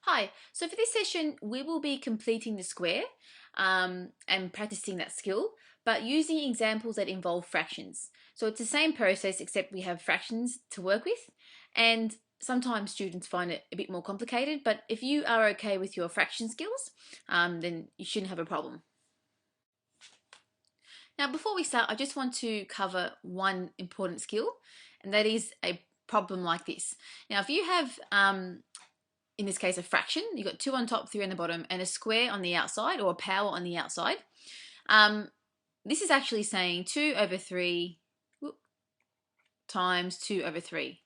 Hi, so for this session, we will be completing the square and practicing that skill, but using examples that involve fractions. So it's the same process except we have fractions to work with, and sometimes students find it a bit more complicated, but if you are okay with your fraction skills, then you shouldn't have a problem. Now, before we start, I just want to cover one important skill, and that is a problem like this. Now, if you have in this case a fraction, you've got 2 on top, 3 on the bottom, and a square on the outside, or a power on the outside. This is actually saying 2 over 3 times 2 over 3.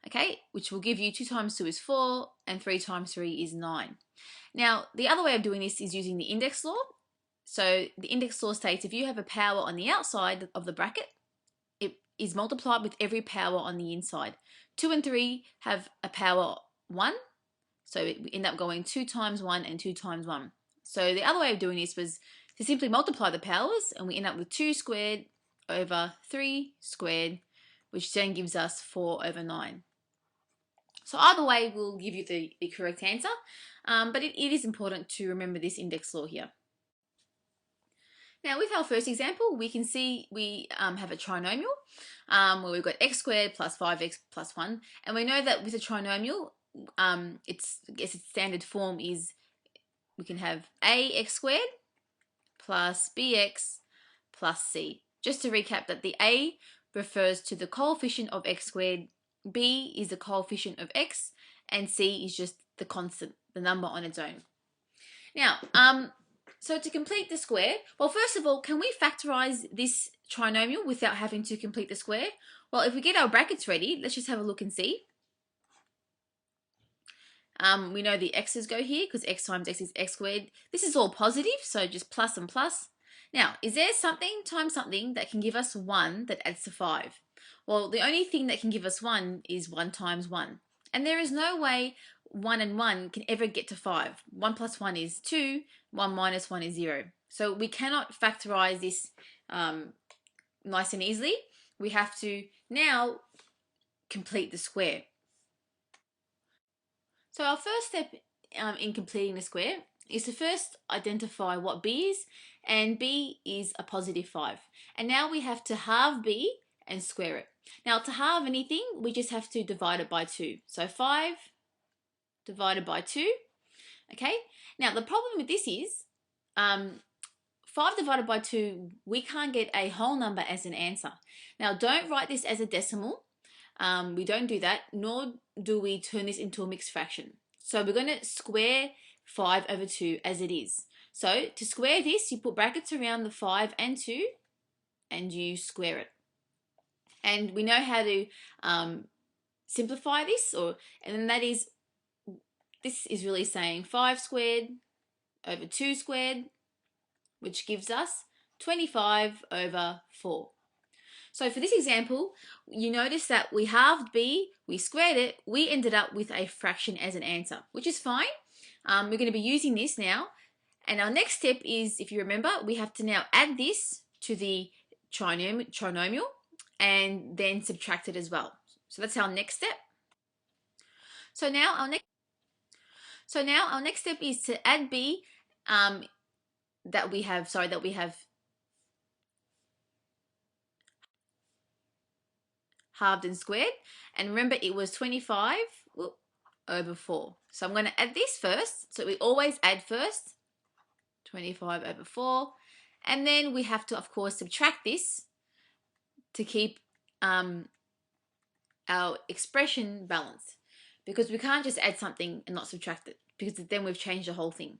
Okay, which will give you 2 times 2 is 4, and 3 times 3 is 9. Now, the other way of doing this is using the index law. So the index law states if you have a power on the outside of the bracket, it is multiplied with every power on the inside. 2 and 3 have a power 1, so we end up going 2 times 1 and 2 times 1. So the other way of doing this was to simply multiply the powers, and we end up with 2 squared over 3 squared, which then gives us 4 over 9. So either way will give you the correct answer, but it is important to remember this index law here. Now, with our first example, we can see we have a trinomial where we've got x squared plus 5x plus 1. And we know that with a trinomial, its standard form is we can have ax squared plus bx plus c. Just to recap that the a refers to the coefficient of x squared, b is the coefficient of x, and c is just the constant, the number on its own. Now, so to complete the square, well, first of all, can we factorize this trinomial without having to complete the square? Well, if we get our brackets ready, let's just have a look and see. We know the x's go here because x times x is x squared. This is all positive, so just plus and plus. Now, is there something times something that can give us 1 that adds to 5? Well, the only thing that can give us 1 is 1 times 1. And there is no way 1 and 1 can ever get to 5. 1 plus 1 is 2, 1 minus 1 is 0. So we cannot factorize this nice and easily. We have to now complete the square. So our first step in completing the square is to first identify what b is, and b is a positive 5. And now we have to halve b and square it. Now, to halve anything, we just have to divide it by 2. So 5 divided by 2. Okay, now the problem with this is 5 divided by 2, we can't get a whole number as an answer. Now, don't write this as a decimal. We don't do that, nor do we turn this into a mixed fraction. So we're going to square 5 over 2 as it is. So to square this, you put brackets around the 5 and 2, and you square it. And we know how to simplify this, and then that is, this is really saying 5 squared over 2 squared, which gives us 25 over 4. So for this example, you notice that we halved b, we squared it, we ended up with a fraction as an answer, which is fine. We're going to be using this now. And our next step is, if you remember, we have to now add this to the trinomial and then subtract it as well. So that's our next step. So now our next step is to add b that we have halved and squared, and remember it was 25 over 4. So I'm going to add this first. So we always add first, 25 over 4, and then we have to, of course, subtract this to keep our expression balanced, because we can't just add something and not subtract it, because then we've changed the whole thing.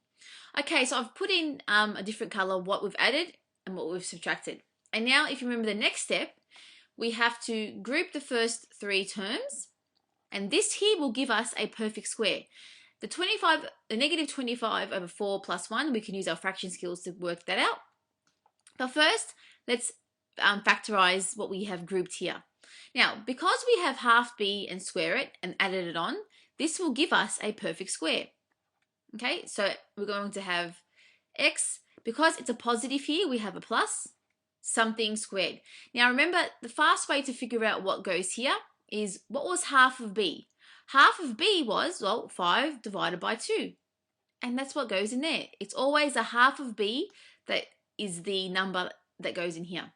Okay, so I've put in a different color what we've added and what we've subtracted. And now, if you remember the next step, we have to group the first 3 terms, and this here will give us a perfect square. The negative 25 over 4 plus 1, we can use our fraction skills to work that out. But first, let's factorize what we have grouped here. Now, because we have half b and square it and added it on, this will give us a perfect square. Okay, so we're going to have x, because it's a positive here, we have a plus, something squared. Now remember, the fast way to figure out what goes here is, what was half of b? Half of b was, well, 5 divided by 2. And that's what goes in there. It's always a half of b that is the number that goes in here.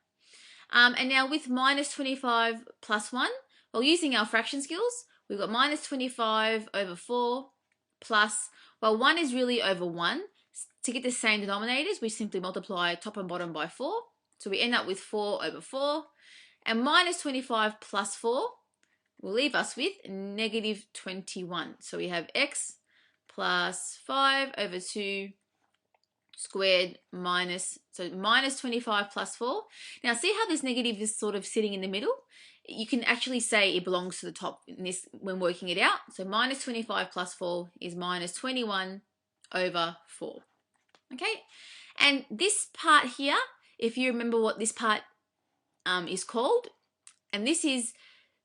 And now with minus 25 plus 1, well, using our fraction skills, we've got minus 25 over 4 plus, well, 1 is really over 1. To get the same denominators, we simply multiply top and bottom by 4. So we end up with 4 over 4. And minus 25 plus 4 will leave us with negative 21. So we have x plus 5 over 2 squared minus 25 plus 4. Now see how this negative is sort of sitting in the middle? You can actually say it belongs to the top in this when working it out. So minus 25 plus 4 is minus 21 over 4. Okay, and this part here, if you remember what this part is called, and this is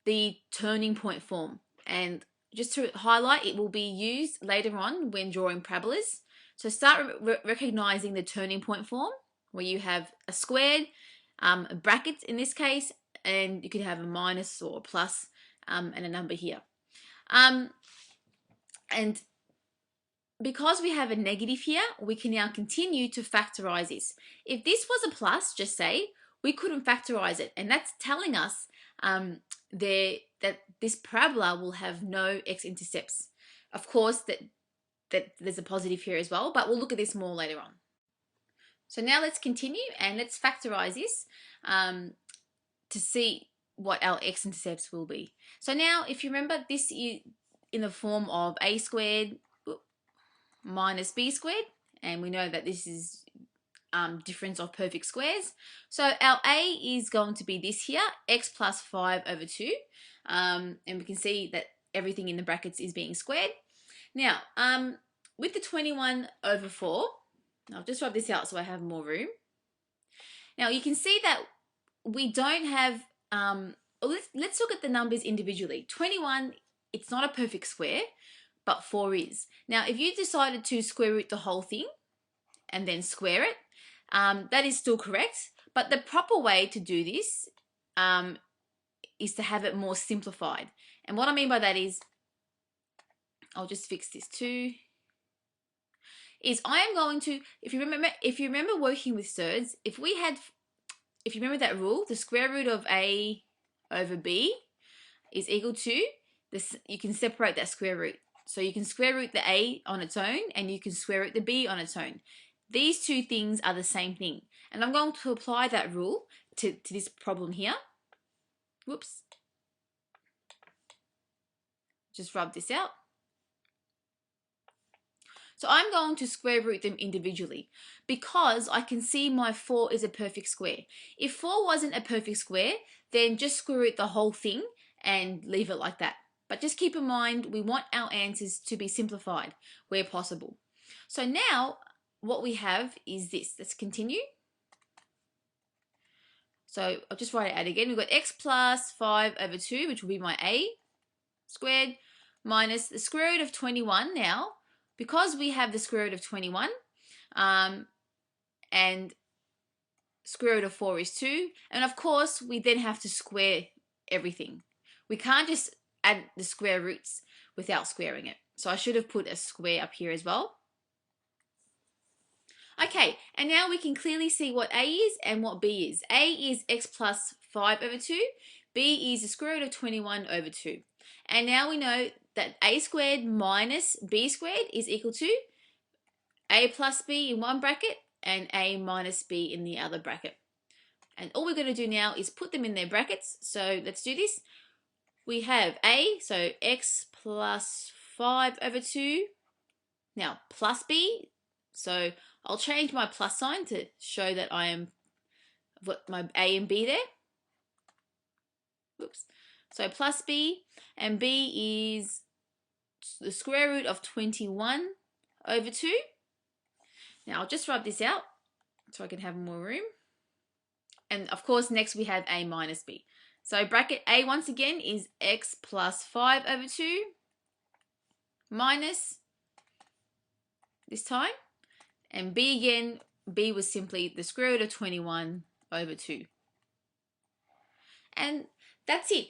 the turning point form. And just to highlight, it will be used later on when drawing parabolas. So start recognizing the turning point form, where you have a squared, brackets in this case, and you could have a minus or a plus and a number here. And because we have a negative here, we can now continue to factorize this. If this was a plus, just say, we couldn't factorize it. And that's telling us that this parabola will have no x-intercepts. Of course, that there's a positive here as well, but we'll look at this more later on. So now let's continue and let's factorize this to see what our x-intercepts will be. So now, if you remember, this is in the form of a squared minus b squared, and we know that this is difference of perfect squares. So our a is going to be this here, x plus 5 over 2, and we can see that everything in the brackets is being squared. Now, with the 21 over 4, I'll just rub this out so I have more room. Now you can see that we don't have, let's look at the numbers individually. 21, it's not a perfect square, but 4 is. Now if you decided to square root the whole thing and then square it, that is still correct, but the proper way to do this is to have it more simplified. And what I mean by that is, I'll just fix this too, is I am going to, if you remember working with surds, if you remember that rule, the square root of a over b is equal to this, you can separate that square root. So you can square root the a on its own and you can square root the b on its own. These two things are the same thing. And I'm going to apply that rule to this problem here. Whoops. Just rub this out. So I'm going to square root them individually because I can see my 4 is a perfect square. If 4 wasn't a perfect square, then just square root the whole thing and leave it like that. But just keep in mind, we want our answers to be simplified where possible. So now what we have is this. Let's continue. So I'll just write it out again. We've got x plus 5 over 2, which will be my a squared, minus the square root of 21 now. Because we have the square root of 21, and square root of 4 is 2, and of course we then have to square everything. We can't just add the square roots without squaring it. So I should have put a square up here as well. Okay, and now we can clearly see what a is and what b is. A is x plus 5 over 2, b is the square root of 21 over 2. And now we know that a squared minus b squared is equal to a plus b in one bracket and a minus b in the other bracket. And all we're going to do now is put them in their brackets. So let's do this. We have a, so x plus 5 over 2. Now plus b, so I'll change my plus sign to show that I am my a and b there. Oops. So plus b, and b is the square root of 21 over 2. Now I'll just rub this out so I can have more room. And of course next we have a minus b. So bracket a once again is x plus 5 over 2 minus this time. And b again, b was simply the square root of 21 over 2. And that's it.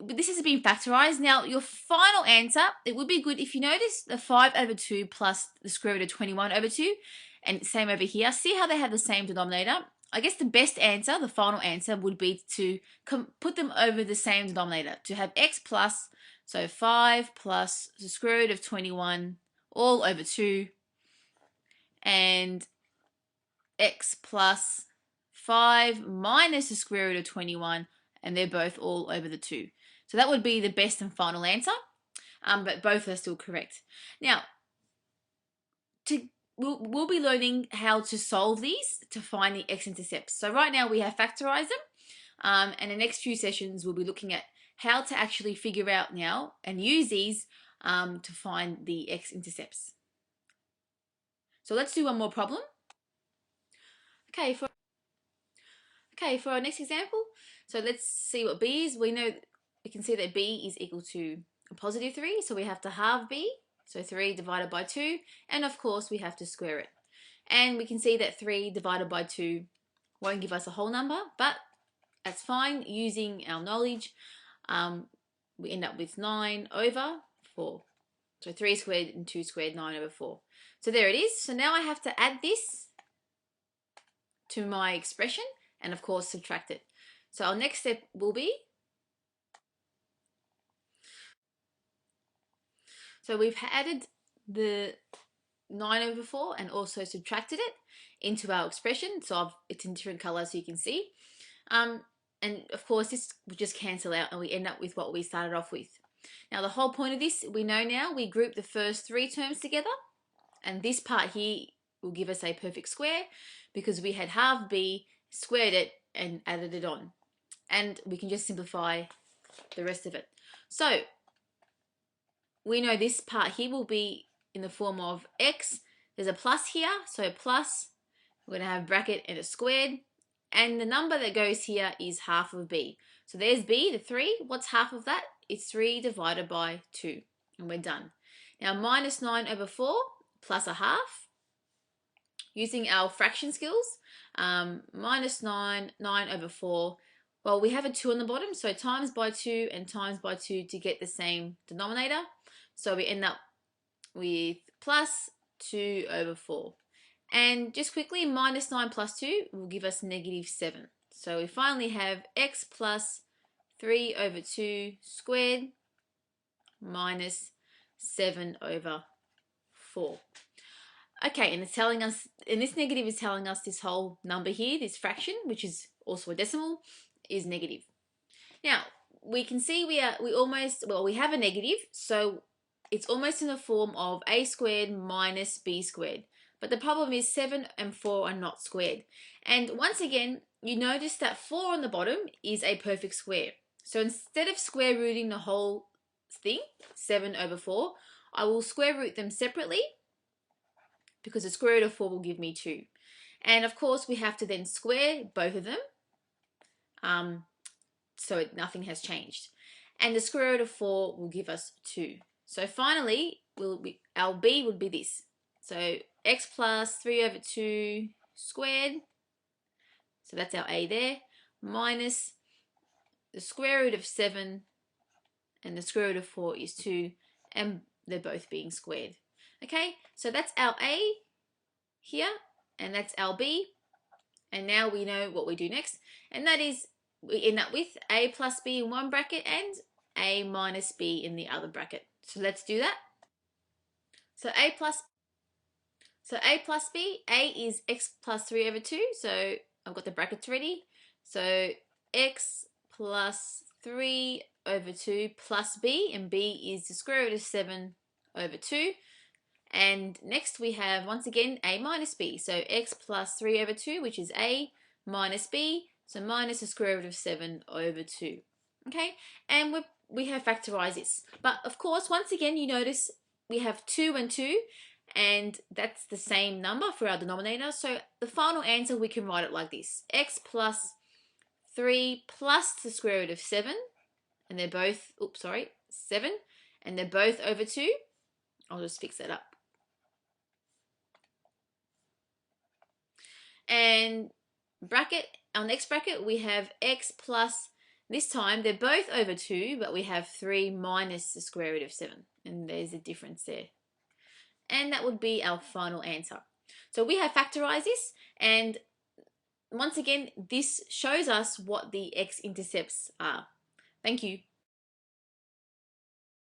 this has been factorized. Now, your final answer, it would be good if you notice the 5 over 2 plus the square root of 21 over 2, and same over here. See how they have the same denominator? I guess the best answer, the final answer, would be to put them over the same denominator, to have x plus, so 5 plus the square root of 21 all over 2, and x plus 5 minus the square root of 21, and they're both all over the 2. So that would be the best and final answer, but both are still correct. Now, we'll be learning how to solve these to find the x-intercepts. So right now we have factorized them, and the next few sessions we'll be looking at how to actually figure out now and use these to find the x-intercepts. So let's do one more problem. Okay, for our next example, so let's see what b is. We can see that b is equal to a positive 3, so we have to halve b, so 3 divided by 2, and of course we have to square it. And we can see that 3 divided by 2 won't give us a whole number, but that's fine. Using our knowledge, we end up with 9 over 4. So 3 squared and 2 squared, 9 over 4. So there it is. So now I have to add this to my expression and of course subtract it. So our next step will be, so we've added the 9 over 4 and also subtracted it into our expression. So it's in different colors so you can see. And of course this will just cancel out and we end up with what we started off with. Now the whole point of this, we know now, we group the first 3 terms together, and this part here will give us a perfect square because we had half b, squared it and added it on. And we can just simplify the rest of it. So we know this part here will be in the form of x. There's a plus here, so plus, we're going to have bracket and a squared, and the number that goes here is half of b. So there's b, the 3. What's half of that? It's 3 divided by 2, and we're done. Now minus 9 over 4 plus a half. Using our fraction skills, minus 9 over 4. Well, we have a 2 on the bottom, so times by 2 and times by 2 to get the same denominator. So we end up with plus 2 over 4. And just quickly, minus 9 plus 2 will give us negative 7. So we finally have x plus 3 over 2 squared minus 7 over 4. Okay, and it's telling us, and this negative is telling us this whole number here, this fraction, which is also a decimal, is negative. Now, we can see we have a negative, so it's almost in the form of a squared minus b squared. But the problem is 7 and 4 are not squared. And once again, you notice that 4 on the bottom is a perfect square. So instead of square rooting the whole thing, 7 over 4, I will square root them separately, because the square root of 4 will give me 2. And of course we have to then square both of them, so nothing has changed. And the square root of 4 will give us 2. So finally, our b would be this. So x plus 3 over 2 squared, so that's our a there, minus the square root of 7, and the square root of 4 is 2, and they're both being squared. Okay, so that's our a here, and that's our b, and now we know what we do next, and that is we end up with a plus b in one bracket and a minus b in the other bracket. So let's do that. So a plus b, a is x plus 3 over 2, so I've got the brackets ready. So x plus 3 over 2 plus b, and b is the square root of 7 over 2. And next we have, once again, a minus b. So x plus 3 over 2, which is a, minus b, so minus the square root of 7 over 2. Okay, and we have factorized this. But of course, once again, you notice we have 2 and 2, and that's the same number for our denominator. So the final answer, we can write it like this. X plus 3 plus the square root of 7, and they're both, 7, and they're both over 2. I'll just fix that up. And bracket, our next bracket, we have x plus This time they're both over 2, but we have 3 minus the square root of 7. And there's a difference there. And that would be our final answer. So we have factorized this, and once again, this shows us what the x-intercepts are. Thank you.